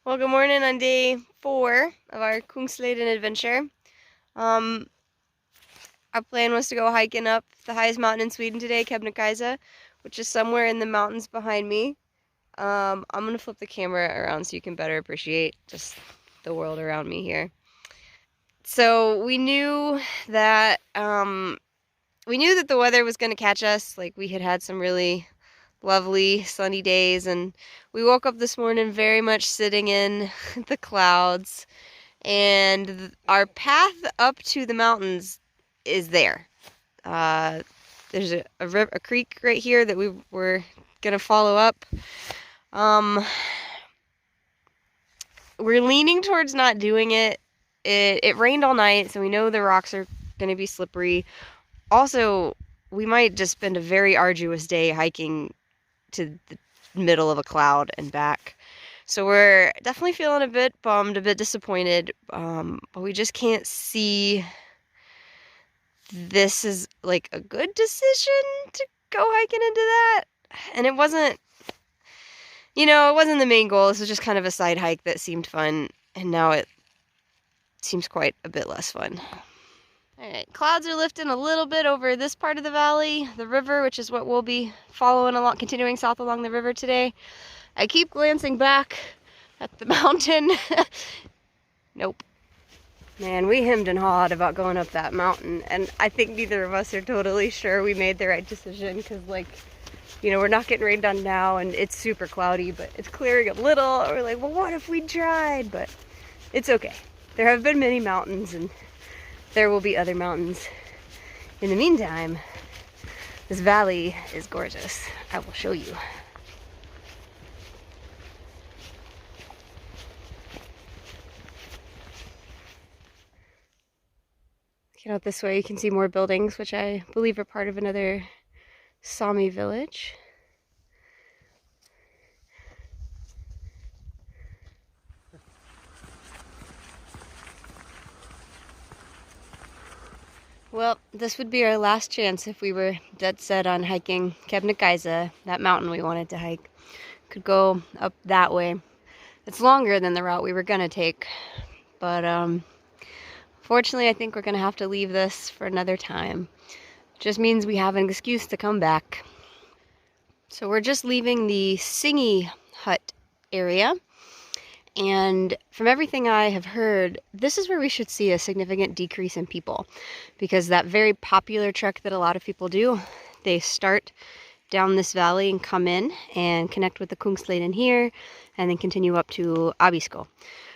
Well, good morning on day 4 of our Kungsleden adventure. Um, our plan was to go hiking up the highest mountain in Sweden today, Kebnekaise, which is somewhere in the mountains behind me. I'm gonna flip the camera around so you can better appreciate just the world around me here. So that we knew that the weather was gonna catch us. Like we had some really lovely sunny days, and we woke up this morning very much sitting in the clouds. And our path up to the mountains is there. Uh, there's a creek right here that we were gonna follow up. Um, we're leaning towards not doing it. It rained all night, so we know the rocks are gonna be slippery. Also, we might just spend a very arduous day hiking to the middle of a cloud and back. So we're definitely feeling a bit bummed, a bit disappointed, but we just can't see this is like a good decision to go hiking into that. And it wasn't, it wasn't the main goal. This was just kind of a side hike that seemed fun, and now it seems quite a bit less fun. Alright, clouds are lifting a little bit over this part of the valley, the river, which is what we'll be following along, continuing south along the river today. I keep glancing back at the mountain. Nope. Man, we hemmed and hawed about going up that mountain, and I think neither of us are totally sure we made the right decision, because, we're not getting rained on now, and it's super cloudy, but it's clearing a little. We're like, well, what if we tried? But it's okay. There have been many mountains, and there will be other mountains. In the meantime, this valley is gorgeous. I will show you. Get out this way, you can see more buildings, which I believe are part of another Sami village. Well, this would be our last chance if we were dead set on hiking Kebnekaise, that mountain we wanted to hike. Could go up that way. It's longer than the route we were gonna take, but fortunately I think we're gonna have to leave this for another time. Just means we have an excuse to come back. So we're just leaving the Singi hut area, and from everything I have heard, this is where we should see a significant decrease in people, because that very popular trek that a lot of people do, they start down this valley and come in and connect with the Kungsleden here, and then continue up to Abisko.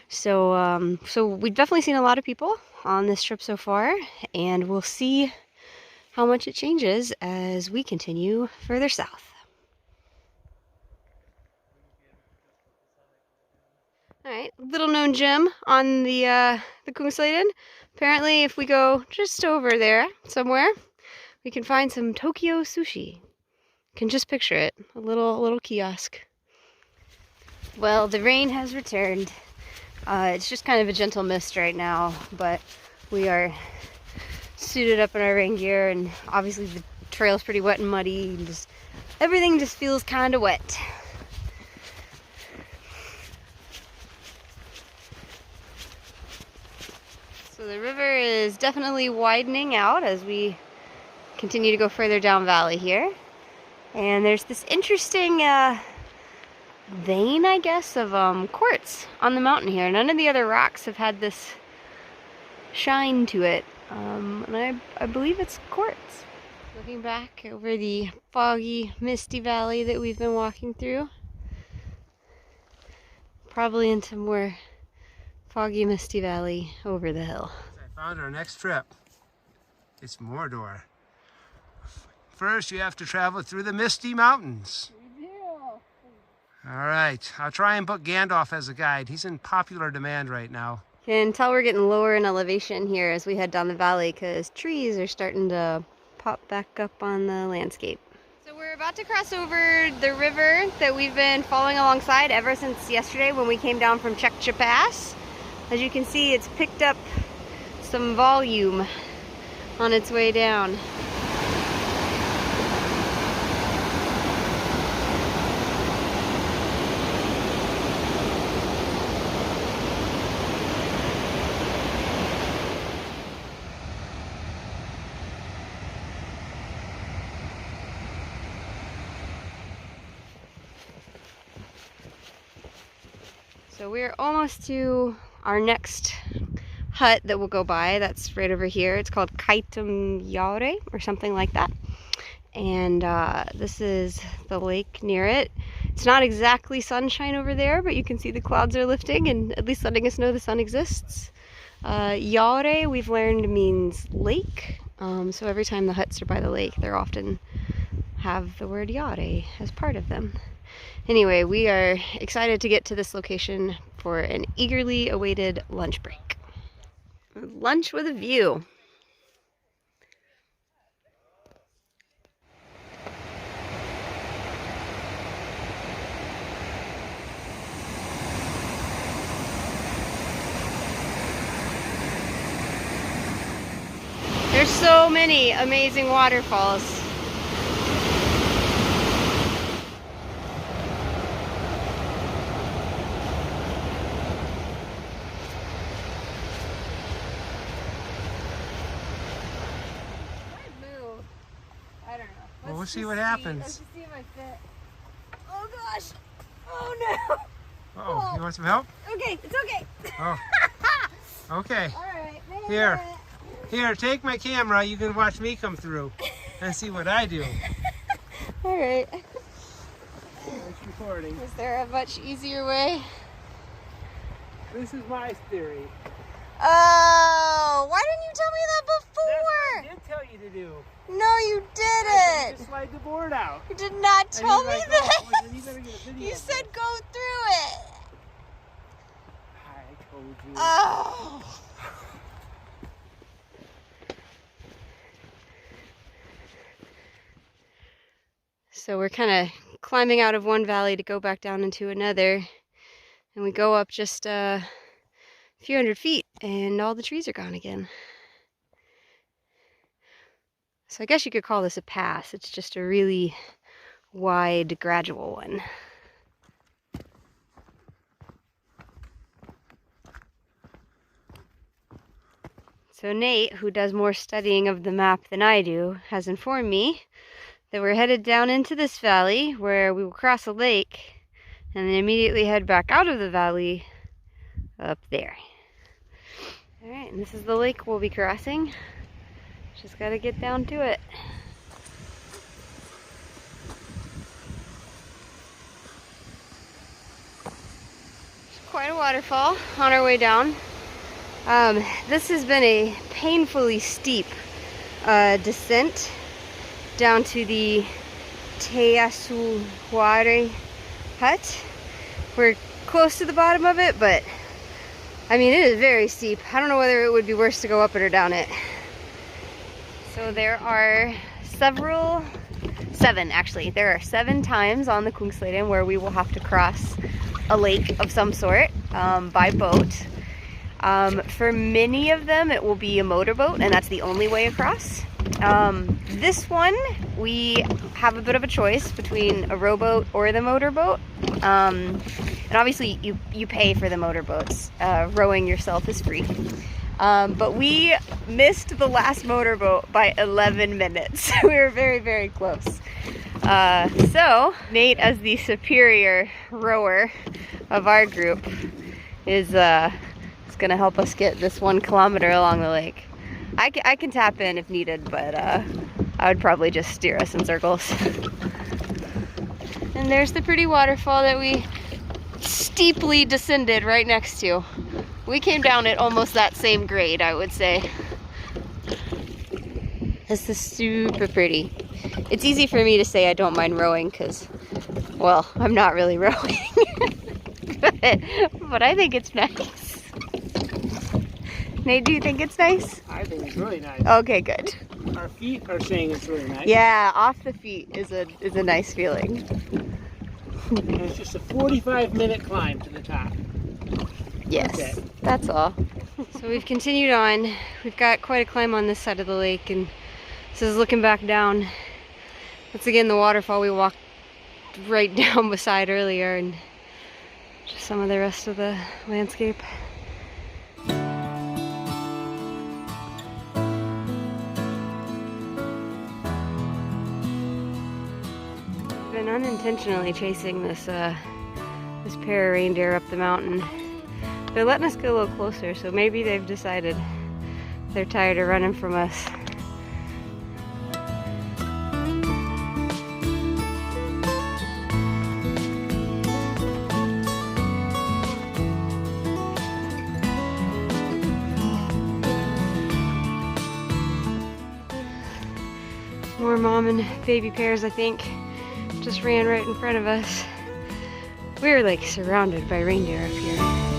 So we've definitely seen a lot of people on this trip so far, and we'll see how much it changes as we continue further south. Alright, little known gem on the Kungsleden. Apparently if we go just over there somewhere, we can find some Tokyo sushi. Can just picture it, a little kiosk. Well, the rain has returned. It's just kind of a gentle mist right now, but we are suited up in our rain gear, and obviously the trail's pretty wet and muddy, and everything just feels kind of wet. So the river is definitely widening out as we continue to go further down valley here. And there's this interesting vein, I guess, of quartz on the mountain here. None of the other rocks have had this shine to it. And I believe it's quartz. Looking back over the foggy, misty valley that we've been walking through. Probably into more foggy, misty valley over the hill. I found our next trip. It's Mordor. First, you have to travel through the Misty Mountains. We do. All right, I'll try and book Gandalf as a guide. He's in popular demand right now. Can tell we're getting lower in elevation here as we head down the valley, because trees are starting to pop back up on the landscape. So we're about to cross over the river that we've been following alongside ever since yesterday when we came down from Chekcha Pass. As you can see, it's picked up some volume on its way down. So we're almost to our next hut that we'll go by. That's right over here. It's called awry or something like that. And this is the lake near it. It's not exactly sunshine over there, but you can see the clouds are lifting and at least letting us know the sun exists. Awry, we've learned, means lake. So every time the huts are by the lake, they often have the word awry as part of them. Anyway, we are excited to get to this location for an eagerly awaited lunch break. Lunch with a view. There's so many amazing waterfalls. I don't know. Well, we'll see what happens. Let's just see if I fit. Oh gosh! Oh no! Uh-oh, you want some help? Okay, it's okay. Oh. Okay. Alright, Here. Here, take my camera. You can watch me come through and see what I do. Alright. It's recording. Is there a much easier way? This is my theory. Oh! Why didn't you tell me that That's before? what I did tell you to do. No, you didn't. Just slide the board out. You did not tell me like, that. oh, you better get a video You of said this. go through it. I told you. Oh. So we're kind of climbing out of one valley to go back down into another. And we go up just a few hundred feet and all the trees are gone again. So I guess you could call this a pass. It's just a really wide, gradual one. So Nate, who does more studying of the map than I do, has informed me that we're headed down into this valley where we will cross a lake and then immediately head back out of the valley up there. All right, and this is the lake we'll be crossing. Just gotta get down to it. There's quite a waterfall on our way down. This has been a painfully steep descent down to the awry hut. We're close to the bottom of it, but I mean, it is very steep. I don't know whether it would be worse to go up it or down it. So there are seven actually. There are 7 times on the Kungsleden where we will have to cross a lake of some sort by boat. For many of them, it will be a motorboat, and that's the only way across. This one, we have a bit of a choice between a rowboat or the motorboat. And obviously, you pay for the motorboats. Rowing yourself is free. But we missed the last motorboat by 11 minutes. We were very, very close. So, Nate, as the superior rower of our group, is going to help us get this 1 kilometer along the lake. I can tap in if needed, but I would probably just steer us in circles. And there's the pretty waterfall that we steeply descended right next to. We came down at almost that same grade, I would say. This is super pretty. It's easy for me to say I don't mind rowing because, well, I'm not really rowing. but I think it's nice. Nate, do you think it's nice? I think it's really nice. Okay, good. Our feet are saying it's really nice. Yeah, off the feet is a nice feeling. And it's just a 45-minute climb to the top. Yes, Okay. That's all. So we've continued on. We've got quite a climb on this side of the lake, and this is looking back down. That's again the waterfall we walked right down beside earlier, and just some of the rest of the landscape. Been unintentionally chasing this this pair of reindeer up the mountain. They're letting us get a little closer, so maybe they've decided they're tired of running from us. More mom and baby pairs, I think, just ran right in front of us. We're like surrounded by reindeer up here.